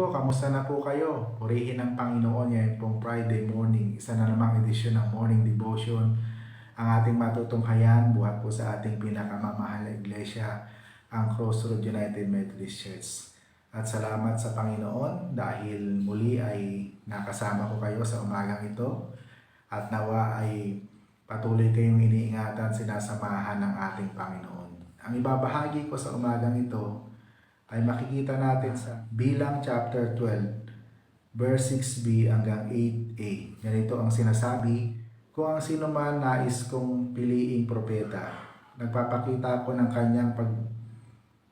po, kamusta na po kayo? Purihin ng Panginoon ngayon pong Friday morning. Isa na namang edisyon ng Morning Devotion. Ang ating matutunghayan, buhat po sa ating pinakamamahal na iglesia, ang Crossroad United Methodist Church. At salamat sa Panginoon dahil muli ay nakasama ko kayo sa umagang ito. At nawa ay patuloy kayong iniingatan, sinasamahan ng ating Panginoon. Ang ibabahagi ko sa umagang ito ay makikita natin sa Bilang chapter 12, verse 6b hanggang 8a. Ganito ang sinasabi, kung ang sino man nais kong piliing propeta, nagpapakita ko ng kanyang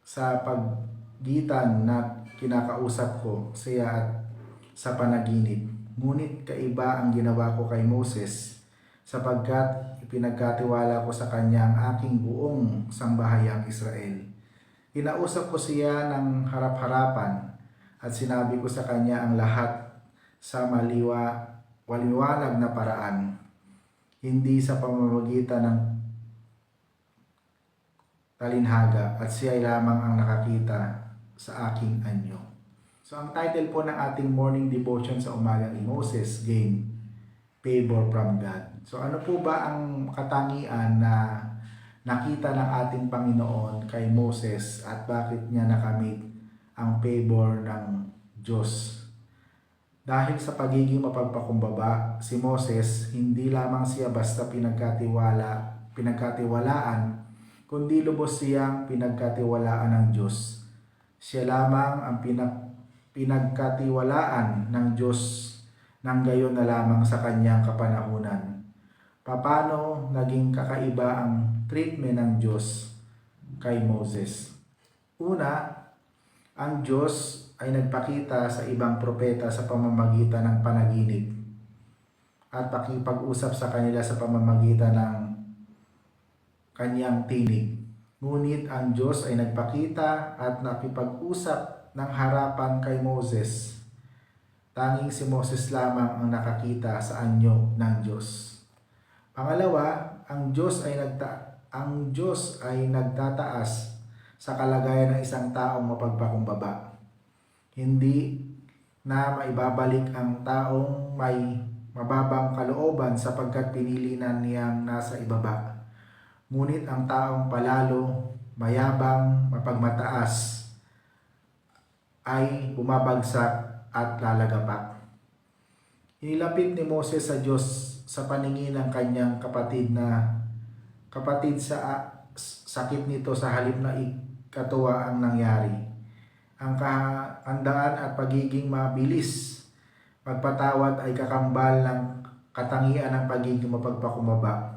sa paggitan na kinakausap ko siya at sa panaginip. Ngunit kaiba ang ginawa ko kay Moses, sapagkat ipinagkatiwala ko sa kanya ang aking buong sambahayang Israel. Kinausap ko siya ng harap-harapan at sinabi ko sa kanya ang lahat sa maliwanag na paraan, hindi sa pamamagitan ng talinhaga, at siya ay lamang ang nakakita sa aking anyo. So ang title po ng ating morning devotion sa umagang ay Moses gained favor from God. So ano po ba ang katangian na nakita ng ating Panginoon kay Moses at bakit niya nakamit ang favor ng Diyos? Dahil sa pagiging mapagpakumbaba, si Moses hindi lamang siya basta pinagkatiwalaan, kundi lubos siyang pinagkatiwalaan ng Diyos. Siya lamang ang pinagkatiwalaan ng Diyos nang gayon na lamang sa kanyang kapanahunan. Paano naging kakaiba ang treatment ng Diyos kay Moses? Una, ang Diyos ay nagpakita sa ibang propeta sa pamamagitan ng panaginip at pakipag-usap sa kanila sa pamamagitan ng kanyang tinig. Ngunit ang Diyos ay nagpakita at nakipag-usap ng harapan kay Moses. Tanging si Moses lamang ang nakakita sa anyo ng Diyos. Pangalawa, ang Diyos ay nagtataas sa kalagayan ng isang taong mapagpakumbaba. Hindi na maibabalik ang taong may mababang kalooban sapagkat pinili na niyang nasa ibaba. Ngunit ang taong palalo, mayabang, mapagmataas ay bumabagsak at lalagapak. Inilapit ni Moses sa Diyos sa paningin ng kanyang kapatid sa sakit nito sa halip na ikatuwa ang nangyari. Ang kahandaan at pagiging mabilis magpatawad ay kakambal ng katangian ng pagiging mapagpakumbaba.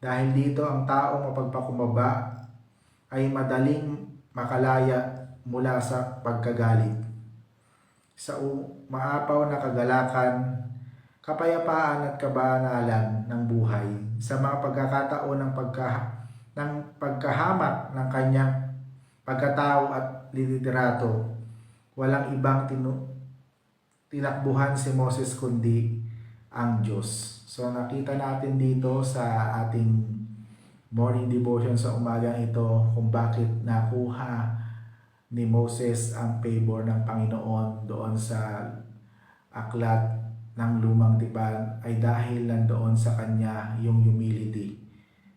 Dahil dito ang taong mapagpakumbaba ay madaling makalaya mula sa pagkagalit. Sa maapaw na kagalakan, kapayapaan at kabanalan ng buhay, sa mga pagkakataon ng pagkahamak ng kanyang pagkatao at liderato, walang ibang tinakbuhan si Moses kundi ang Diyos. So nakita natin dito sa ating morning devotion sa umagang ito kung bakit nakuha ni Moses ang favor ng Panginoon doon sa aklat ng lumang tipan ay dahil nandoon sa kanya yung humility.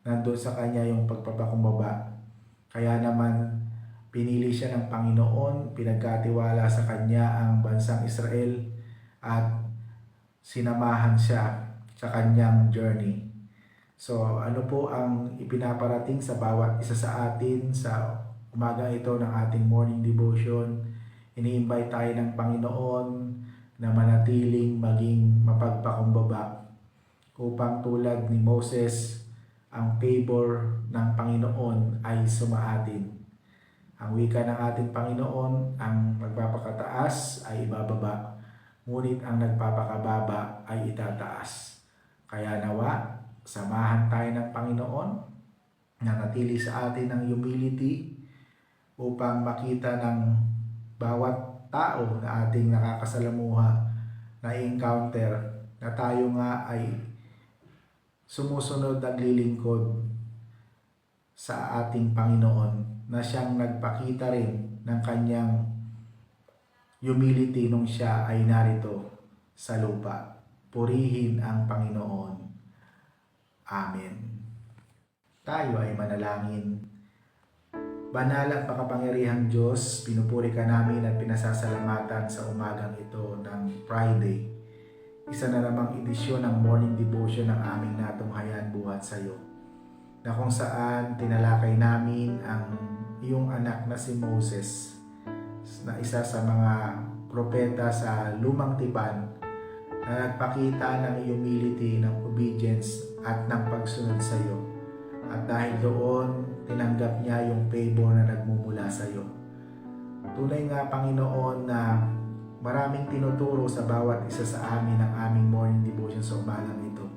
Nandoon sa kanya yung pagpapakumbaba. Kaya naman pinili siya ng Panginoon, pinagkatiwala sa kanya ang bansang Israel at sinamahan siya sa kanyang journey. So ano po ang ipinaparating sa bawat isa sa atin sa umaga ito ng ating morning devotion? Ini-invite tayo ng Panginoon na manatiling maging mapagpakumbaba upang tulad ni Moses, ang favor ng Panginoon ay sumaatin. Ang wika ng ating Panginoon, ang magpapakataas ay ibababa, ngunit ang nagpapakababa ay itataas. Kaya nawa, samahan tayo ng Panginoon na natili sa atin ang humility upang makita ng bawat tao na ating nakakasalamuha na encounter na tayo nga ay sumusunod at lilingkod sa ating Panginoon na siyang nagpakita rin ng kanyang humility nung siya ay narito sa lupa. Purihin ang Panginoon. Amen. Tayo ay manalangin. Banal at makapangyarihang Diyos, pinupuri ka namin at pinasasalamatan sa umagang ito ng Friday. Isa na namang edisyon ng morning devotion ng aming natunghayan buhat sa iyo, na kung saan tinalakay namin ang iyong anak na si Moses, na isa sa mga propeta sa Lumang Tipan, na nagpakita ng humility, ng obedience at ng pagsunod sa iyo. At dahil doon, tinanggap niya yung favor na nagmumula sa iyo. Tunay nga, Panginoon, na maraming tinuturo sa bawat isa sa amin ang aming morning devotion sa umagang ito.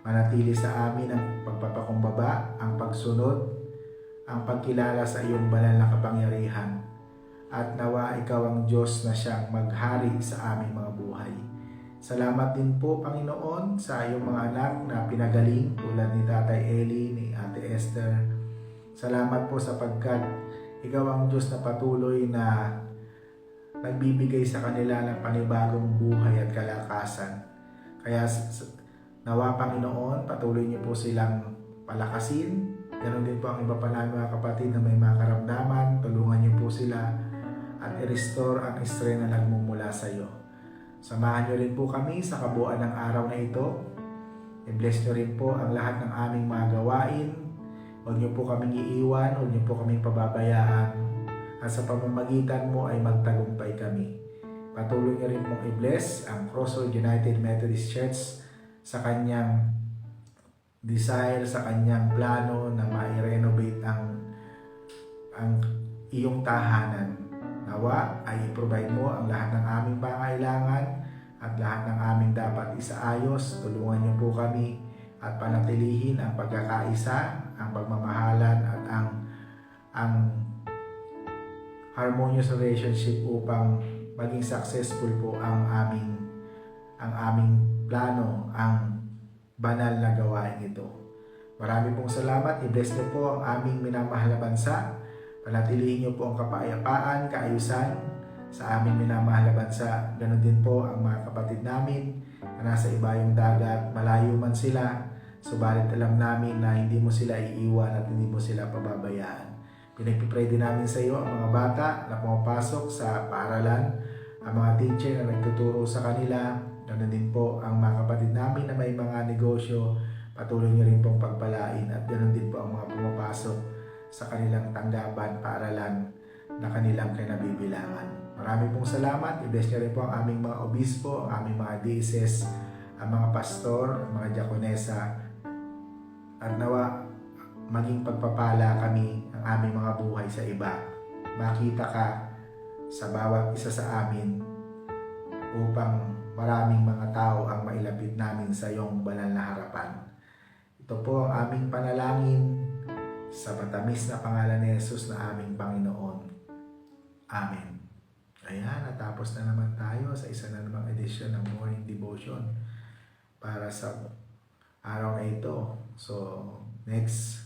Manatili sa amin ang pagpapakumbaba, ang pagsunod, ang pagkilala sa iyong banal na kapangyarihan. At nawa ikaw ang Diyos na siyang maghari sa aming mga buhay. Salamat din po, Panginoon, sa iyong mga anak na pinagaling tulad ni Tatay Eli, ni Ate Esther. Salamat po sapagkat ikaw ang Diyos na patuloy na nagbibigay sa kanila ng panibagong buhay at kalakasan. Kaya nawa, Panginoon, patuloy niyo po silang palakasin. Ganon din po ang iba pa namin mga kapatid na may mga karamdaman. Tulungan niyo po sila at i-restore ang strength na nagmumula sa iyo. Samahan niyo rin po kami sa kabuuan ng araw na ito. I-bless niyo rin po ang lahat ng aming mga gawain. Huwag niyo po kaming iiwan, huwag niyo po kaming pababayaan. At sa pamamagitan mo ay magtagumpay kami. Patuloy niyo rin pong i-bless ang Crossroad United Methodist Church sa kanyang desire, sa kanyang plano na ma-renovate ang iyong tahanan. Nawa ay i-provide mo ang lahat ng aming pangailangan at lahat ng aming dapat isaayos. Tulungan niyo po kami at panatilihin ang pagkakaisa, ang pagmamahalan at ang harmonious relationship upang maging successful po ang aming plano, ang banal na gawain ito. Marami pong salamat. I-bless niyo po ang aming minamahal na bansa. Panatilihin niyo po ang kapayapaan, kaayusan sa aming minamahal na bansa. Ganon din po ang mga kapatid namin na nasa ibayong dagat, malayo man sila, subalit alam namin na hindi mo sila iiwan at hindi mo sila pababayaan. Pinagpipray din namin sa iyo ang mga bata na pumapasok sa paaralan, ang mga teacher na nagtuturo sa kanila. Ganon din po ang mga kapatid namin na may mga negosyo. Patuloy niyo rin pong pagpalain at ganon din po ang mga pumapasok sa kanilang tanggapan, paaralan na kanilang kinabibilangan. Marami pong salamat. I-bless niyo rin po ang aming mga obispo, ang aming mga deaconess, ang mga pastor, ang mga diakonesa. At nawa maging pagpapala kami ang aming mga buhay sa iba. Makita ka sa bawat isa sa amin upang maraming mga tao ang mailapit namin sa iyong banal na harapan. Ito po ang aming panalangin sa matamis na pangalan ni Jesus na aming Panginoon. Amen. Ayan, natapos na naman tayo sa isa na namang edisyon ng Morning Devotion para sa araw na ito. So, next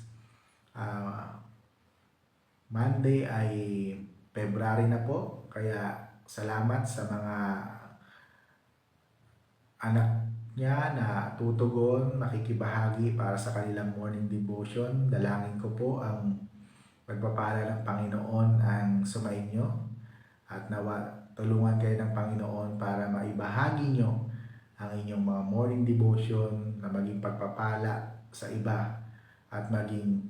Monday ay February na po. Kaya salamat sa mga anak niya na tutugon, makikibahagi para sa kanilang morning devotion. Dalangin ko po ang pagpapala ng Panginoon ang sumainyo at nawa tulungan kayo ng Panginoon para maibahagi nyo ang inyong mga morning devotion na maging pagpapala sa iba at maging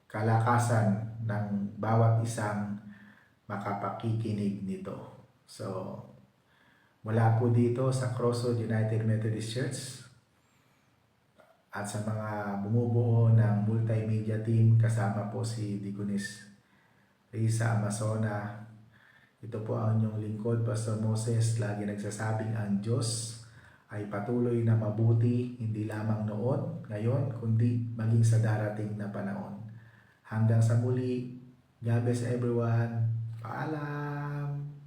kalakasan ng bawat isang makapakikinig nito. So, mula po dito sa Crossroad United Methodist Church at sa mga bumubuo ng multimedia team, kasama po si Deaconess Risa Amazona. Ito po ang inyong lingkod, Pastor Moses. Lagi nagsasabing ang Diyos ay patuloy na mabuti, hindi lamang noon, ngayon, kundi maging sa darating na panahon. Hanggang sa muli, God bless everyone. Paalam!